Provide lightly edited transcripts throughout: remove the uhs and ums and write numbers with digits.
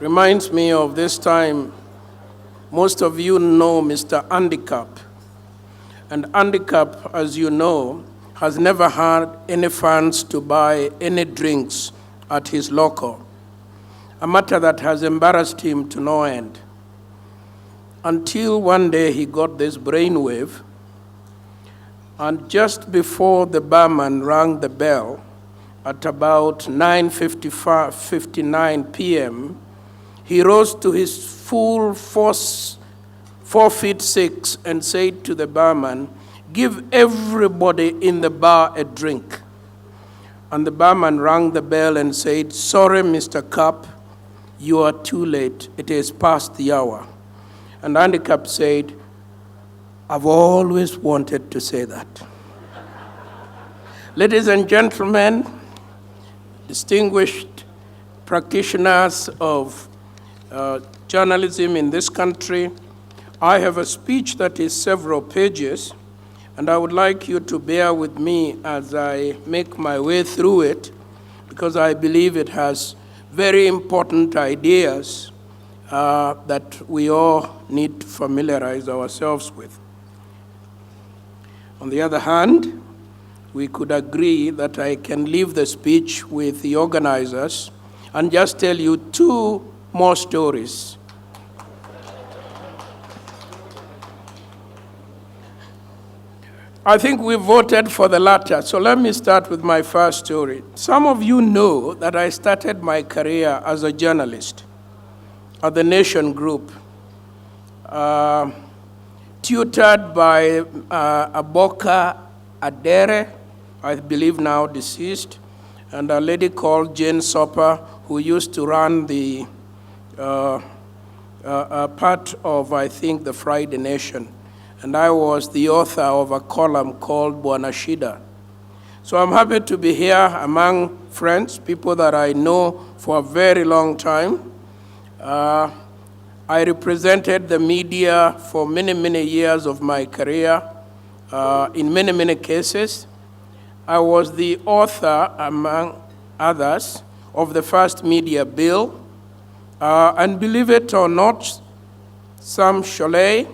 reminds me of this time. Most of you know Mr. Handicap. And Handicap, as you know, has never had any funds to buy any drinks at his local, a matter that has embarrassed him to no end. Until one day he got this brainwave, and just before the barman rang the bell at about 9:59 p.m., he rose to his full force, 4'6", and said to the barman, "Give everybody in the bar a drink." And the barman rang the bell and said, "Sorry, Mr. Cap, you are too late. It is past the hour." And Handicap said, "I've always wanted to say that." Ladies and gentlemen, distinguished practitioners of journalism in this country, I have a speech that is several pages, and I would like you to bear with me as I make my way through it, because I believe it has very important ideas that we all need to familiarize ourselves with. On the other hand, we could agree that I can leave the speech with the organizers and just tell you two more stories. I think we voted for the latter, so let me start with my first story. Some of you know that I started my career as a journalist at the Nation Group, tutored by Aboka Adere, I believe now deceased, and a lady called Jane Soper, who used to run the part of, I think, the Friday Nation. And I was the author of a column called Bwana Shida. So I'm happy to be here among friends, people that I know for a very long time. I represented the media for many, many years of my career, in many, many cases. I was the author, among others, of the first media bill. And believe it or not, Sam Sholay,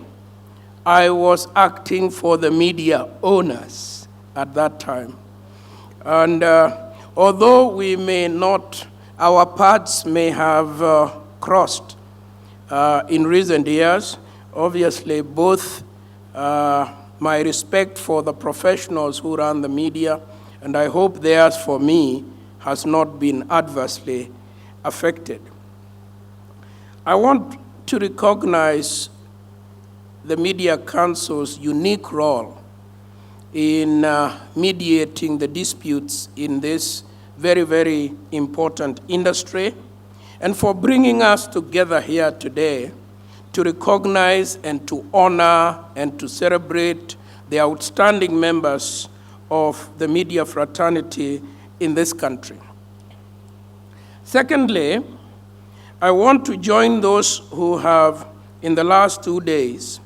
I was acting for the media owners at that time. And although we may not, our paths may have crossed in recent years, obviously both my respect for the professionals who run the media, and I hope theirs for me, has not been adversely affected. I want to recognize the Media Council's unique role in mediating the disputes in this very, very important industry, and for bringing us together here today to recognize and to honor and to celebrate the outstanding members of the media fraternity in this country. Secondly, I want to join those who have, in the last 2 days,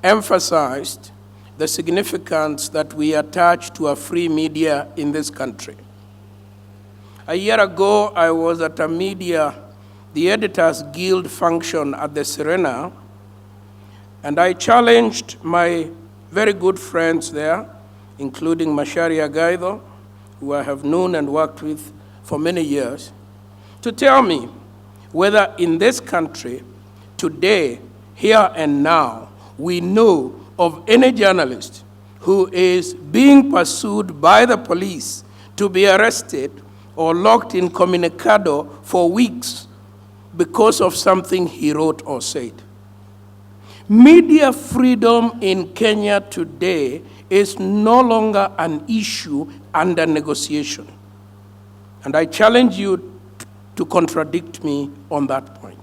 emphasized the significance that we attach to a free media in this country. A year ago, I was at the Editors Guild function at the Serena, and I challenged my very good friends there, including Macharia Gaido, who I have known and worked with for many years, to tell me whether in this country, today, here and now, we know of any journalist who is being pursued by the police to be arrested or locked in communicado for weeks because of something he wrote or said. Media freedom in Kenya today is no longer an issue under negotiation. And I challenge you to contradict me on that point.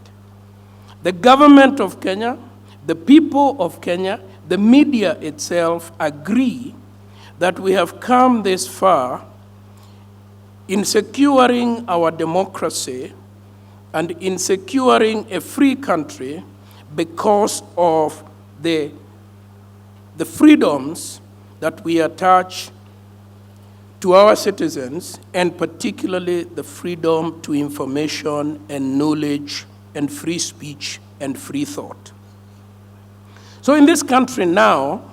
The government of Kenya, the people of Kenya, the media itself agree that we have come this far in securing our democracy and in securing a free country because of the freedoms that we attach to our citizens, and particularly the freedom to information and knowledge and free speech and free thought. So in this country now,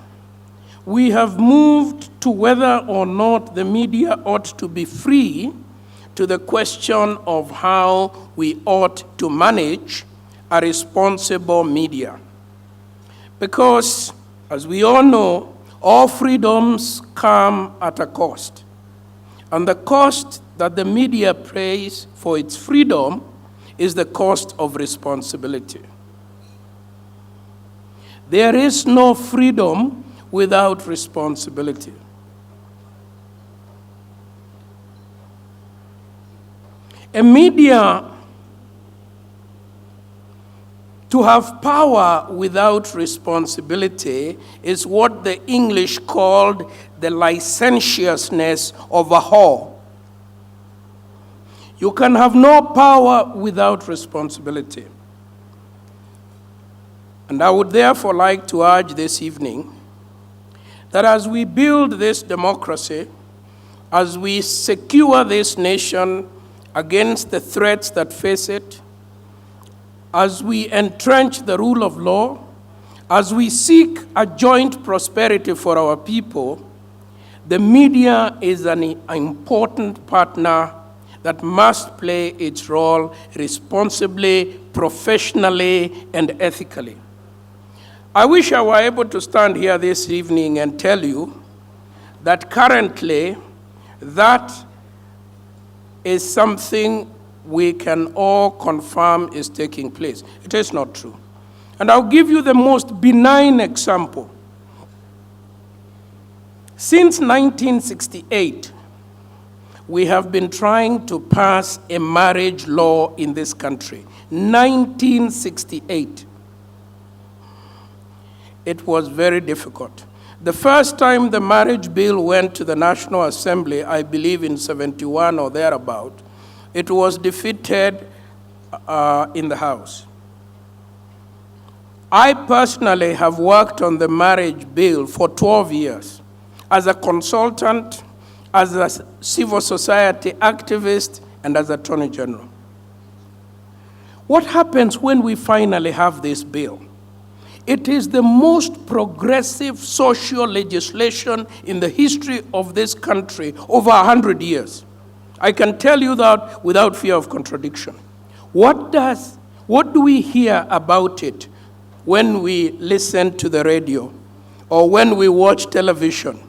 we have moved to whether or not the media ought to be free to the question of how we ought to manage a responsible media. Because, as we all know, all freedoms come at a cost. And the cost that the media pays for its freedom is the cost of responsibility. There is no freedom without responsibility. A media, to have power without responsibility, is what the English called the licentiousness of a whore. You can have no power without responsibility. And I would therefore like to urge this evening that as we build this democracy, as we secure this nation against the threats that face it, as we entrench the rule of law, as we seek a joint prosperity for our people, the media is an important partner that must play its role responsibly, professionally, and ethically. I wish I were able to stand here this evening and tell you that currently that is something we can all confirm is taking place. It is not true. And I'll give you the most benign example. Since 1968, we have been trying to pass a marriage law in this country. 1968. It was very difficult. The first time the marriage bill went to the National Assembly, I believe in 71 or thereabout, it was defeated in the House. I personally have worked on the marriage bill for 12 years as a consultant, as a civil society activist, and as Attorney General. What happens when we finally have this bill? It is the most progressive social legislation in the history of this country over 100 years. I can tell you that without fear of contradiction. What do we hear about it when we listen to the radio or when we watch television?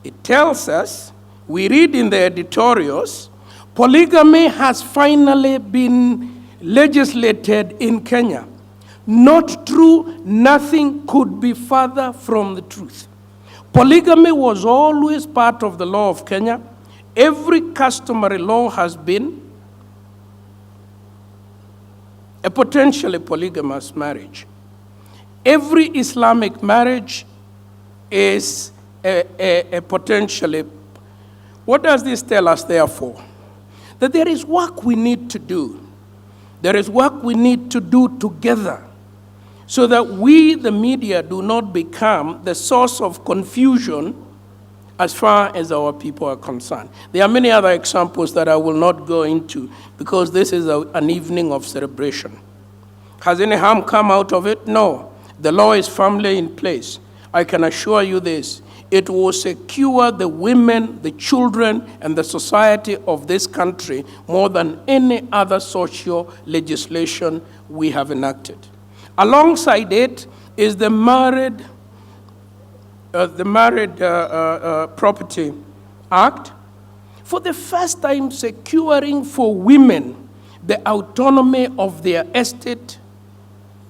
It tells us, we read in the editorials, polygamy has finally been legislated in Kenya. Not true, nothing could be further from the truth. Polygamy was always part of the law of Kenya. Every customary law has been a potentially polygamous marriage. Every Islamic marriage is a potentially. What does this tell us, therefore? That there is work we need to do. There is work we need to do together so that we, the media, do not become the source of confusion as far as our people are concerned. There are many other examples that I will not go into because this is an evening of celebration. Has any harm come out of it? No. The law is firmly in place. I can assure you this. It will secure the women, the children, and the society of this country more than any other social legislation we have enacted. Alongside it is the Married Property Act, for the first time securing for women the autonomy of their estate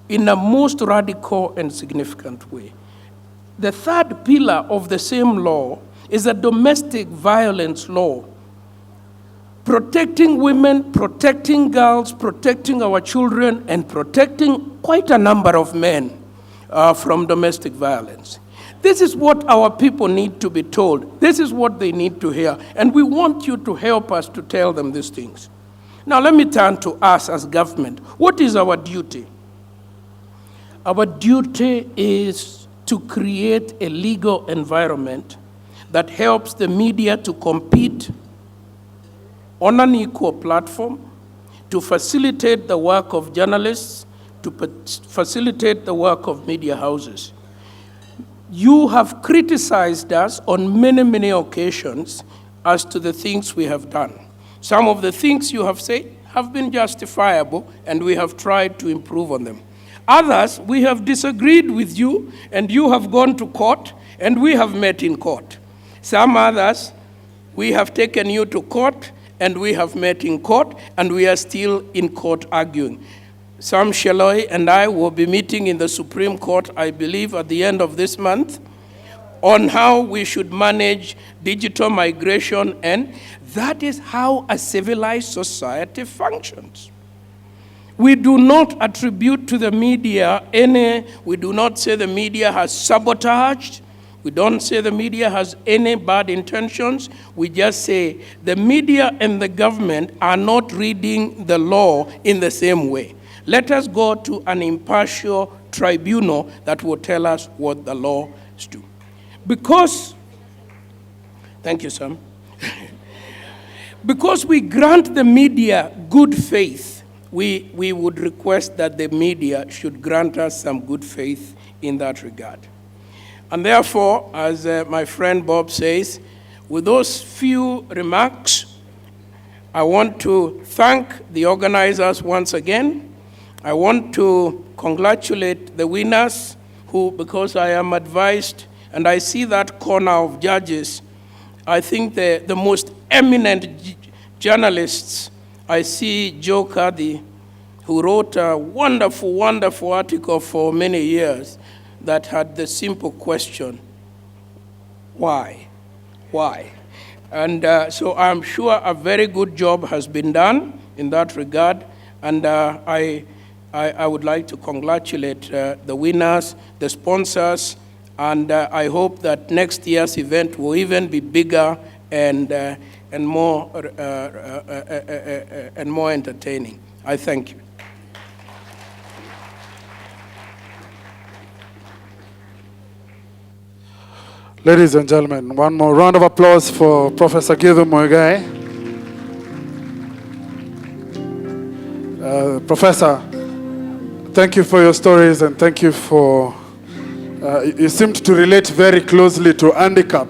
in a most radical and significant way. The third pillar of the same law is a domestic violence law, protecting women, protecting girls, protecting our children, and protecting quite a number of men from domestic violence. This is what our people need to be told. This is what they need to hear. And we want you to help us to tell them these things. Now let me turn to us as government. What is our duty? Our duty is to create a legal environment that helps the media to compete on an equal platform, to facilitate the work of journalists, to facilitate the work of media houses. You have criticized us on many, many occasions as to the things we have done. Some of the things you have said have been justifiable, and we have tried to improve on them. Others, we have disagreed with you, and you have gone to court, and we have met in court. Some others, we have taken you to court, and we have met in court, and we are still in court arguing. Sam Sheloy and I will be meeting in the Supreme Court, I believe, at the end of this month, on how we should manage digital migration, and that is how a civilized society functions. We do not attribute to the media we do not say the media has sabotaged. We don't say the media has any bad intentions. We just say the media and the government are not reading the law in the same way. Let us go to an impartial tribunal that will tell us what the law is to. Because, thank you, Sam. Because we grant the media good faith, we would request that the media should grant us some good faith in that regard. And therefore, as my friend Bob says, with those few remarks, I want to thank the organizers once again. I want to congratulate the winners who, because I am advised, and I see that corner of judges, I think the most eminent journalists, I see Joe Cardi, who wrote a wonderful, wonderful article for many years that had the simple question, why? Why? And so I'm sure a very good job has been done in that regard, and I would like to congratulate the winners, the sponsors, and I hope that next year's event will even be bigger and more entertaining. I thank you. Ladies and gentlemen, one more round of applause for Professor Githu Muigai. Professor, thank you for your stories, and thank you for, you seemed to relate very closely to handicap.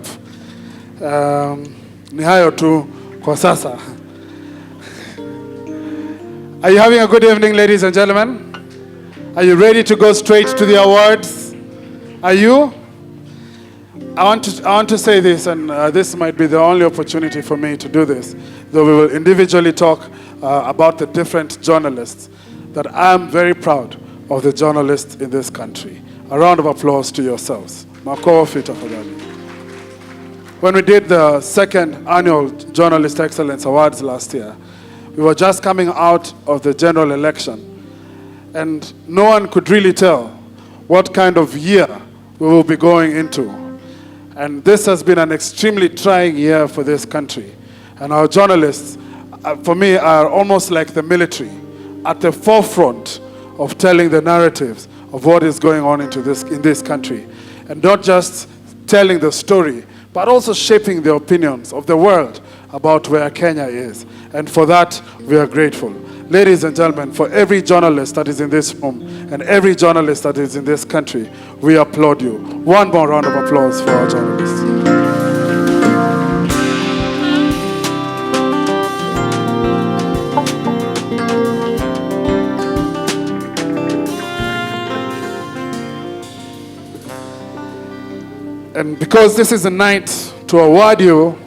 Ni hayo tu kwa sasa. Are you having a good evening, ladies and gentlemen? Are you ready to go straight to the awards? Are you? I want to say this, and this might be the only opportunity for me to do this, though we will individually talk about the different journalists, that I am very proud of the journalists in this country. A round of applause to yourselves. Makofi tafadhali. When we did the second annual Journalist Excellence Awards last year, we were just coming out of the general election, and no one could really tell what kind of year we will be going into. And this has been an extremely trying year for this country. And our journalists, for me, are almost like the military, at the forefront of telling the narratives of what is going on in this country. And not just telling the story, but also shaping the opinions of the world about where Kenya is. And for that, we are grateful. Ladies and gentlemen, for every journalist that is in this room and every journalist that is in this country, we applaud you. One more round of applause for our journalists. And because this is a night to award you,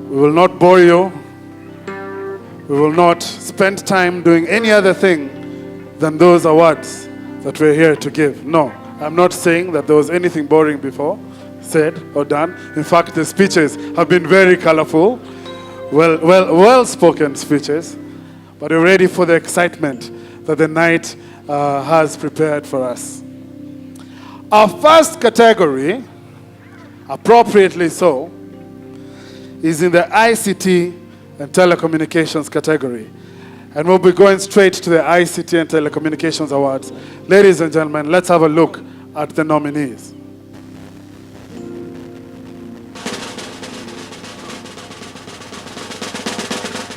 we will not bore you. We will not spend time doing any other thing than those awards that we're here to give. No, I'm not saying that there was anything boring before said or done. In fact, the speeches have been very colorful, well-spoken speeches, but we're ready for the excitement that the night has prepared for us. Our first category, appropriately so, is in the ICT and telecommunications category. And we'll be going straight to the ICT and Telecommunications Awards. Ladies and gentlemen, let's have a look at the nominees.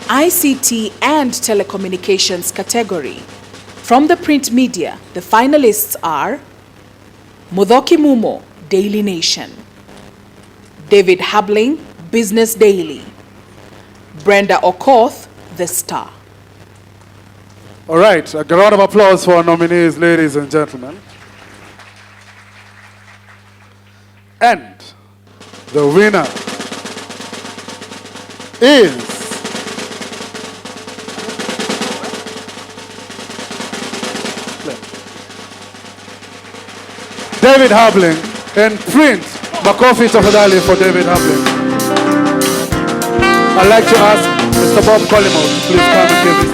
ICT and Telecommunications category. From the print media, the finalists are Muthoki Mumo, Daily Nation; David Habling, Business Daily; Brenda Okoth, The Star. All right, a round of applause for our nominees, ladies and gentlemen. And the winner is David Habling, and print. Makofi tafadhali for David Habling. I'd like to ask Mr. Bob Collymore to please come and give this.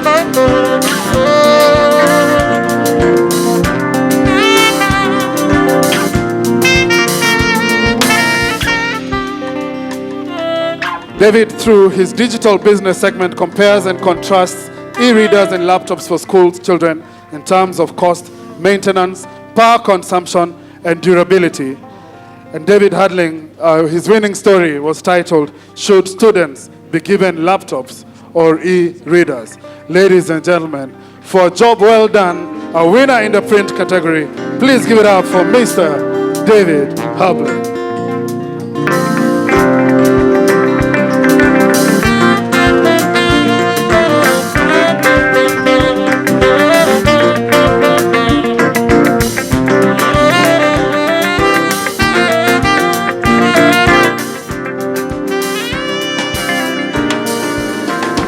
David, through his digital business segment, compares and contrasts e-readers and laptops for school children in terms of cost, maintenance, power consumption, and durability. And David Hadling, his winning story was titled, "Should Students Be Given Laptops or E-Readers?" Ladies and gentlemen, for a job well done, a winner in the print category, please give it up for Mr. David Hadling.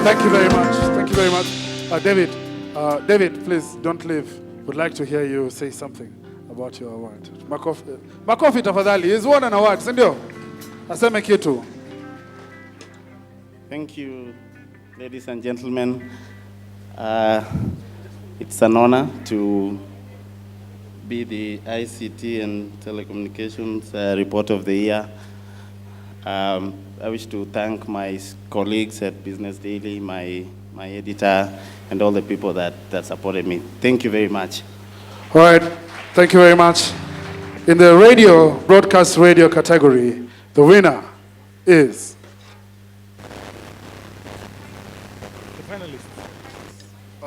Thank you very much. Thank you very much. David, please don't leave. Would like to hear you say something about your award. Makofi tafadhali. He's won an award, sindio? Aseme kitu. Thank you, ladies and gentlemen. It's an honor to be the ICT and Telecommunications Report of the Year. I wish to thank my colleagues at Business Daily, my editor, and all the people that supported me. Thank you very much. All right, thank you very much. In the broadcast radio category, the winner is...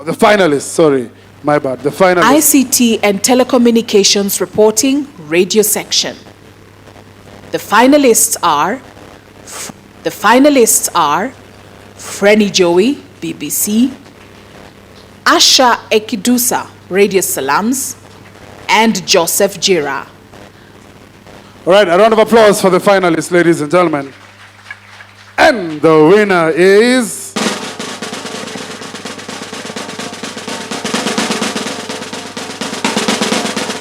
The finalists, sorry, my bad. The finalists. ICT and Telecommunications Reporting, Radio Section. The finalists are Frenny Joey, BBC; Asha Ekidusa, Radio Salams; and Joseph Jira. All right, a round of applause for the finalists, ladies and gentlemen. And the winner is...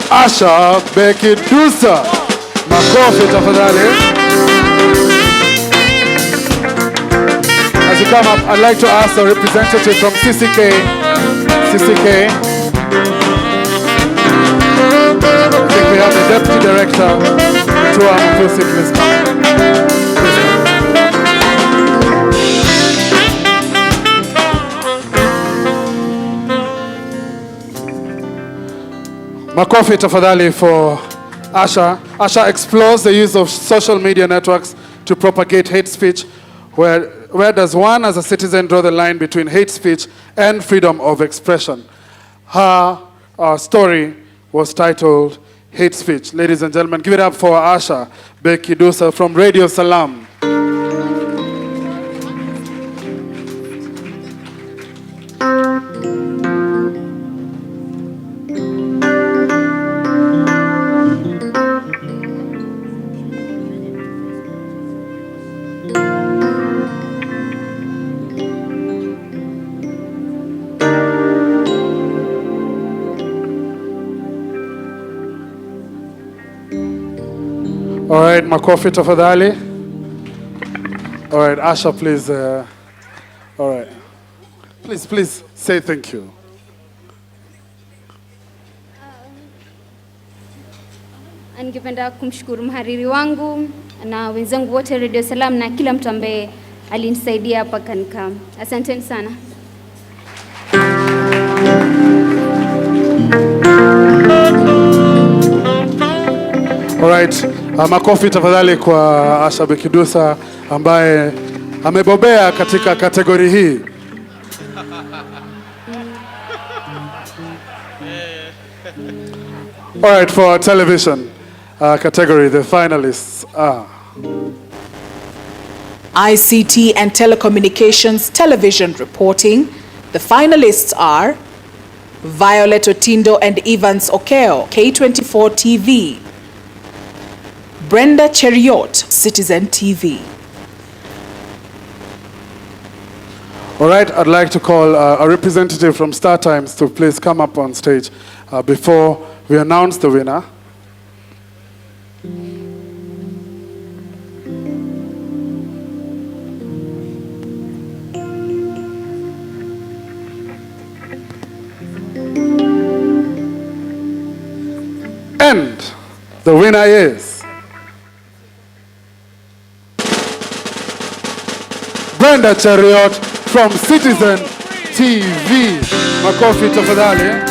Asha Ekidusa. Makofi tafadhali. As you come up, I'd like to ask a representative from CCK. I think we have the Deputy Director, Tua Mpusi, please come. Makofi tafadhali for Asha. Asha explores the use of social media networks to propagate hate speech. Where does one as a citizen draw the line between hate speech and freedom of expression? Her story was titled Hate Speech. Ladies and gentlemen, give it up for Asha Ekidusa from Radio Salam. All right, makofi tafadhali. All right, Asha, please. All right. Please say thank you. Ningependa kumshukuru mhariri wangu na wenzangu wote Radio Salam na kila mtu ambaye alinisaidia hapa kanika. Asanteni sana. All right, makofi tafadhali kwa Asha Ekidusa ambaye amebobea katika kategori hii. All right, for our television category, the finalists are ICT and Telecommunications Television Reporting. The finalists are Violet Otindo and Evans Okeo, K24 TV. Brenda Cheriot, Citizen TV. All right, I'd like to call a representative from Star Times to please come up on stage before we announce the winner. And the winner is Brenda Cheriot from Citizen TV. Makofi tafadhali.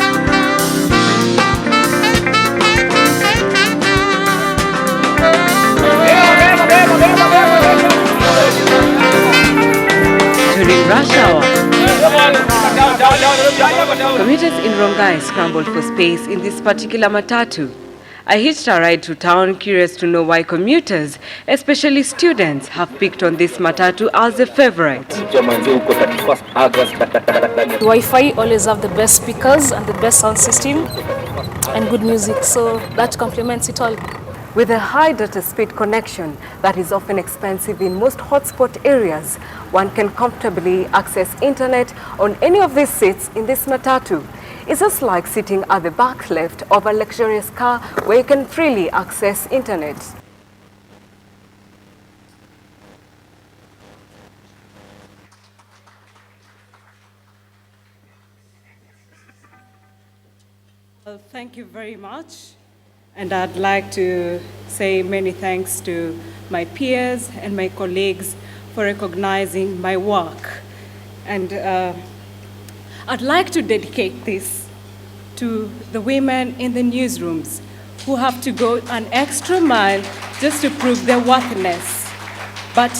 During rush hour, commuters in Rongai scrambled for space in this particular matatu. I hitched a ride to town, curious to know why commuters, especially students, have picked on this matatu as a favorite. Wi-Fi always have the best speakers and the best sound system and good music, so that complements it all. With a high data speed connection that is often expensive in most hotspot areas, one can comfortably access internet on any of these seats in this matatu. It's just like sitting at the back left of a luxurious car where you can freely access internet. Well, thank you very much. And I'd like to say many thanks to my peers and my colleagues for recognizing my work. And I'd like to dedicate this to the women in the newsrooms who have to go an extra mile just to prove their worthiness. But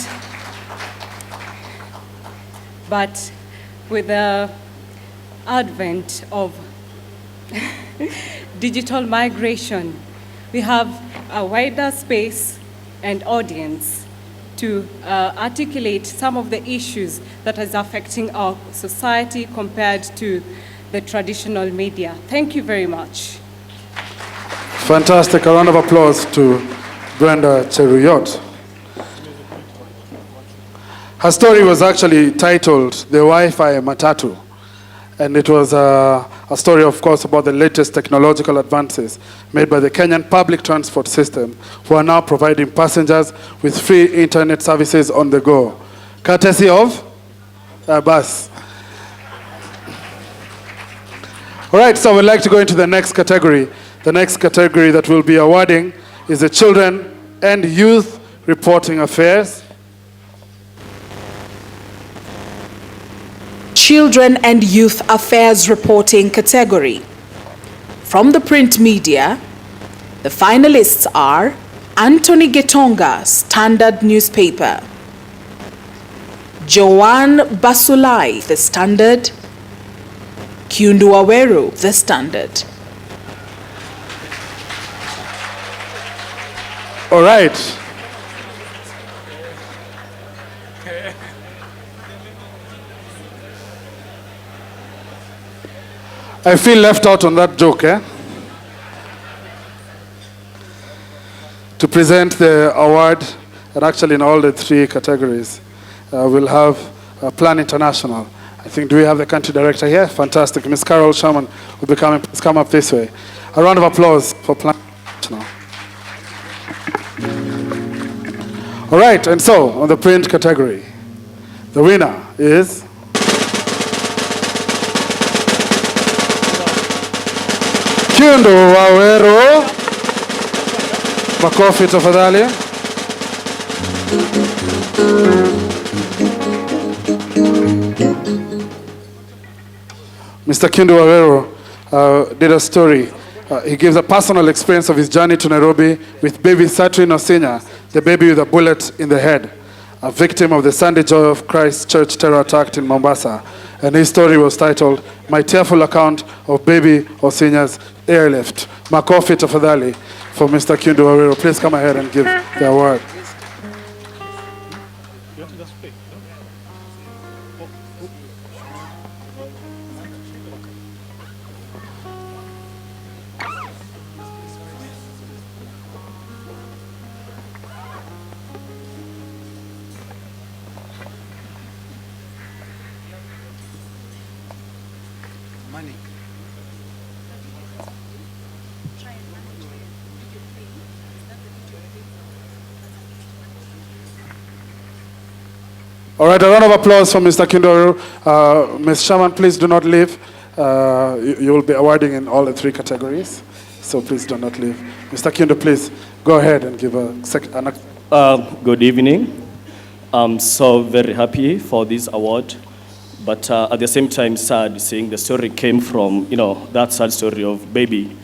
with the advent of digital migration, we have a wider space and audience to articulate some of the issues that is affecting our society compared to the traditional media. Thank you very much. Fantastic. A round of applause to Brenda Cheriot. Her story was actually titled The Wi-Fi Matatu. And it was a story, of course, about the latest technological advances made by the Kenyan public transport system, who are now providing passengers with free internet services on the go, courtesy of a bus. All right, so we'd like to go into the next category. The next category that we'll be awarding is the Children and Youth Reporting Affairs. Children and Youth Affairs Reporting category. From the print media, the finalists are Anthony Getonga, Standard Newspaper; Joanne Basulai, The Standard; Kyundu Aweru, The Standard. All right. I feel left out on that joke, eh? To present the award, and actually in all the three categories, we'll have Plan International. I think, do we have the country director here? Fantastic. Ms. Carol Sherman will be coming, please come up this way. A round of applause for Plan International. All right, and so, on the print category, the winner is Kyundu Aweru. Makofi tafadhali. Mr. Kyundu Aweru did a story. He gives a personal experience of his journey to Nairobi with baby Satrin Osinya, the baby with a bullet in the head. a victim of the Sunday Joy of Christ Church terror attack in Mombasa. And his story was titled, My Tearful Account of Baby Osinya's Airlift. Makofi tafadhali for Mr. Kindu Waweru. Please come ahead and give the award. All right, a round of applause for Mr. Kindoru. Ms. Shaman, please do not leave. You will be awarding in all the 3 categories, so please do not leave. Mr. Kindoru, please go ahead and give Good evening. I'm so very happy for this award, but at the same time sad seeing the story came from, that sad story of baby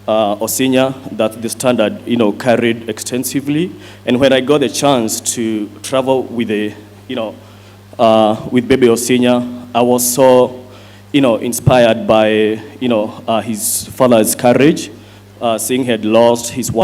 Osinya that the Standard, carried extensively. And when I got the chance to travel with with baby Osinya, I was so, inspired by, his father's courage, seeing he had lost his wife.